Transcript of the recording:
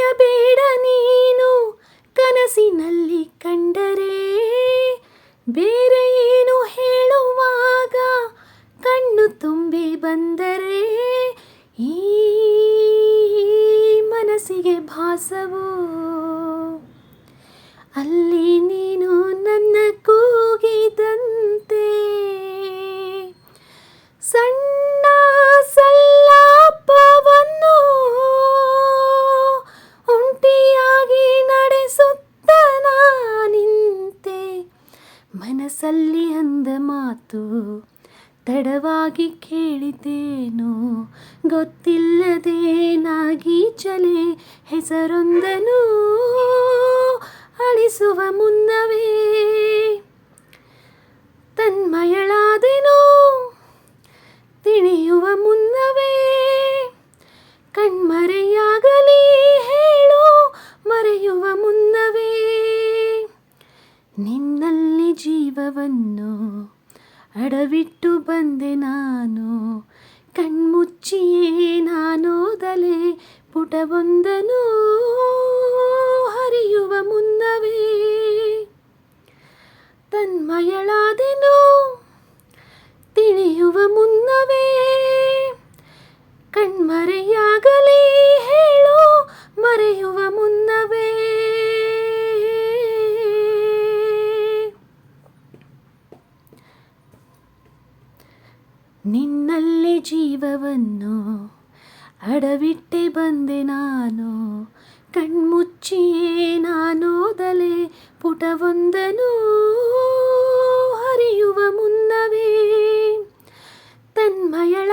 ಮರೆಯಬೇಡ ನೀನು ಕನಸಿನಲ್ಲಿ ಕಂಡರೆ, ಬೇರೆ ಏನು ಹೇಳುವಾಗ ಕಣ್ಣು ತುಂಬಿ ಬಂದರೆ, ಈ ಮನಸ್ಸಿಗೆ ಭಾಸವು ಅಲ್ಲಿ ನೀನು ನನ್ನ ಕೂಗಿದಂತೆ. ಸಣ್ಣ ಸಲ್ಲಾಪವನ್ನು ಒಂಟಿಯಾಗಿ ನಡೆಸುತ್ತ ನಿಂತೆ, ಮನಸ್ಸಲ್ಲಿ ಅಂದ ಮಾತು ತಡವಾಗಿ ಕೇಳಿದ್ದೇನೋ, ಗೊತ್ತಿಲ್ಲದೆ ನಾಗೀಚಲೆ ಹೆಸರೊಂದನು ಅಳಿಸುವ ಮುನ್ನವೇ ತನ್ಮಯಳಾದೆನೋ, ತಿಳಿಯುವ ಮುನ್ನವೇ ಕಣ್ಮರೆಯಾಗಲಿ ಹೇಳು, ಮರೆಯುವ ಮುನ್ನವೇ ನಿನ್ನಲ್ಲಿ ಜೀವವನ್ನು ಅಡವಿಟ್ಟು ಬಂದೆ ನಾನು, ಕಣ್ಮುಚ್ಚಿಯೇ ನಾನೋದಲೆ ಪುಟವೊಂದನು ಹರಿಯುವ ಮುನ್ನವೇ ತನ್ಮಯಳಾದೆನೋ, ತಿಳಿಯುವ ಮುನ್ನವೇ ಕಣ್ಮರೆಯಾಗಲಿ ಹೇಳು, ಮರೆಯುವ ಮುನ್ನವೇ. ನಿನ್ನಲ್ಲಿ ಜೀವವನ್ನು ಅಡವಿಟ್ಟೆ ಬಂದೆ ನಾನು, ಕಣ್ಮುಚ್ಚಿಯೇ ನಾನೋದಲೆ ಪುಟವೊಂದನು ಹರಿಯುವ ಮುನ್ನವೇ ತನ್ಮಯಳ